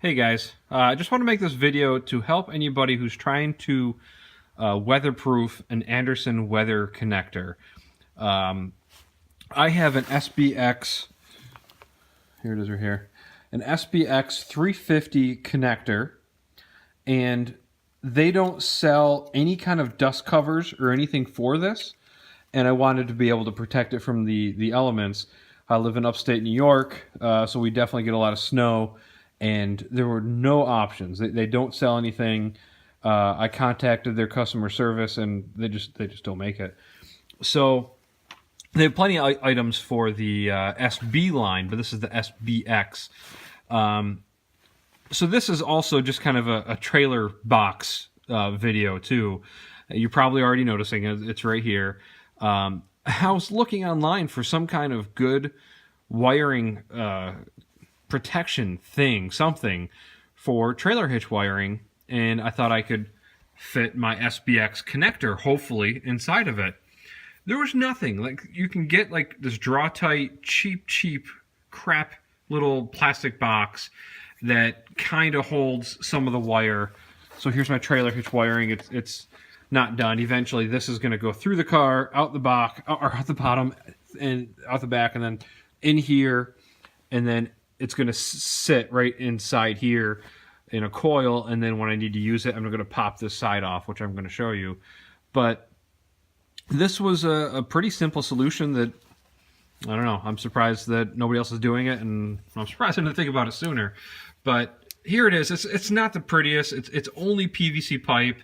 Hey guys, I just want to make this video to help anybody who's trying to weatherproof an Anderson weather connector. I have an SBX, here it is right here, an SBX350 connector, and they don't sell any kind of dust covers or anything for this, and I wanted to be able to protect it from the elements. I live in upstate New York, so we definitely get a lot of snow, and there were no options. They don't sell anything. I contacted their customer service, and they just don't make it. So they have plenty of items for the SB line, but this is the SBX. So this is also just kind of a trailer box video too. You're probably already noticing it. It's right here. I was looking online for some kind of good wiring protection thing, something for trailer hitch wiring, and I thought I could fit my SBX connector, hopefully, inside of it. There was nothing. Like, you can get like this draw-tight, cheap crap little plastic box that kind of holds some of the wire. So here's my trailer hitch wiring. It's not done. Eventually, this is going to go through the car, out the back, or out the bottom, and out the back, and then in here, and then it's going to sit right inside here in a coil, and then when I need to use it, I'm going to pop this side off, which I'm going to show you. But this was a pretty simple solution that, I don't know, I'm surprised that nobody else is doing it, and I'm surprised I didn't think about it sooner. But here it is. It's not the prettiest. It's only PVC pipe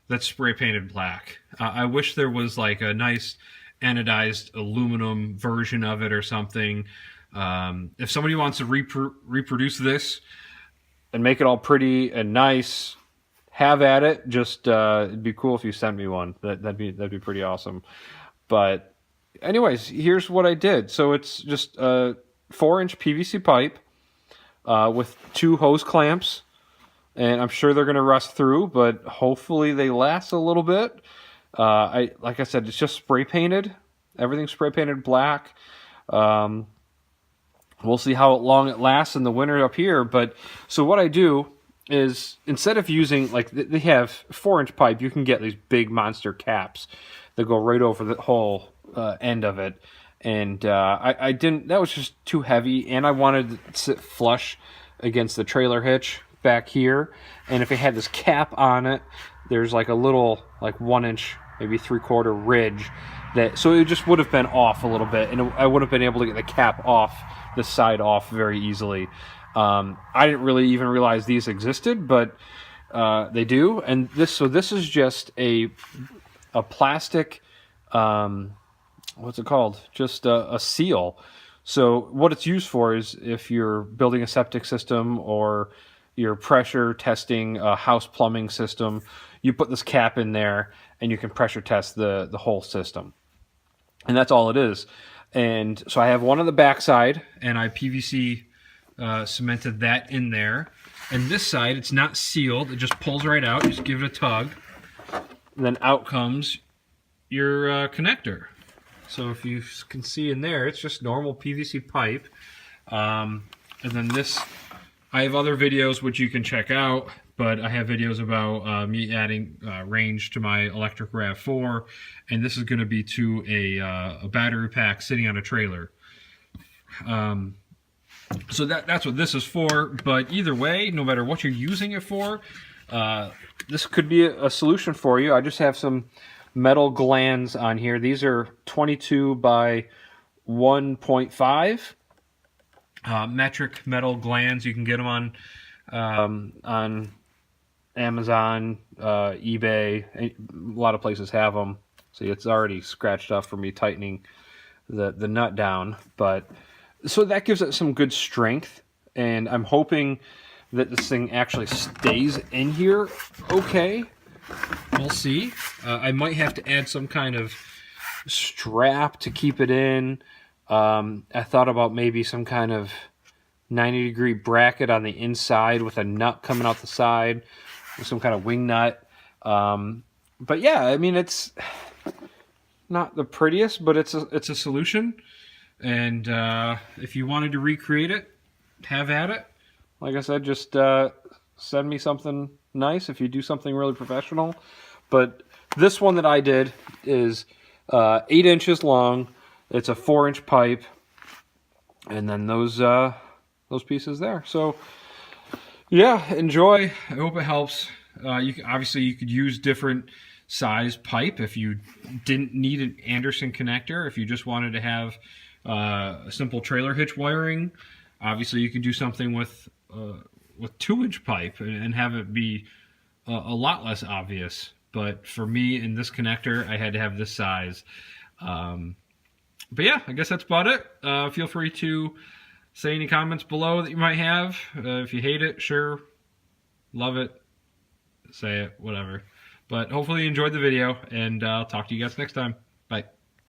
that's spray painted black. I wish there was like a nice anodized aluminum version of it or something. If somebody wants to reproduce this and make it all pretty and nice, have at it. Just it'd be cool if you sent me one. That'd be pretty awesome. But anyways, here's what I did. So it's just a 4-inch PVC pipe with 2 hose clamps. And I'm sure they're going to rust through, but hopefully they last a little bit. Like I said, it's just spray painted. Everything's spray painted black. We'll see how long it lasts in the winter up here. But so what I do is, instead of using, like, they have 4-inch pipe, you can get these big monster caps that go right over the whole end of it. And I didn't, that was just too heavy, and I wanted to sit flush against the trailer hitch back here. And if it had this cap on it, there's like a little, like 1-inch, maybe 3/4 ridge, that, so it just would have been off a little bit, and I would have been able to get the cap off, the side off, very easily. I didn't really even realize these existed, but they do. And this is just a plastic, what's it called? Just a seal. So what it's used for is if you're building a septic system or you're pressure testing a house plumbing system, you put this cap in there and you can pressure test the whole system. And that's all it is. And so I have one on the back side, and I PVC cemented that in there. And this side, it's not sealed. It just pulls right out. You just give it a tug. And then out comes your connector. So if you can see in there, it's just normal PVC pipe. And then this, I have other videos which you can check out, but I have videos about me adding range to my electric RAV4, and this is going to be to a battery pack sitting on a trailer. So that's what this is for, but either way, no matter what you're using it for, this could be a solution for you. I just have some metal glands on here. These are 22 by 1.5 metric metal glands. You can get them on Amazon, eBay. A lot of places have them. See, it's already scratched off for me tightening the nut down. But so that gives it some good strength, and I'm hoping that this thing actually stays in here okay. We'll see. I might have to add some kind of strap to keep it in. I thought about maybe some kind of 90-degree bracket on the inside with a nut coming out the side, with some kind of wing nut. But yeah, I mean, it's not the prettiest, but it's a solution. And if you wanted to recreate it, have at it. like I said, just send me something nice if you do something really professional. But this one that I did is 8 inches long. It's a 4-inch pipe, and then those pieces there. So yeah, enjoy. I hope it helps. Obviously you could use different size pipe if you didn't need an Anderson connector. If you just wanted to have a simple trailer hitch wiring, obviously you could do something with 2-inch pipe and have it be a lot less obvious. But for me, in this connector, I had to have this size. But yeah, I guess that's about it. Feel free to say any comments below that you might have. If you hate it, sure. Love it. Say it, whatever. But hopefully you enjoyed the video, and I'll talk to you guys next time. Bye.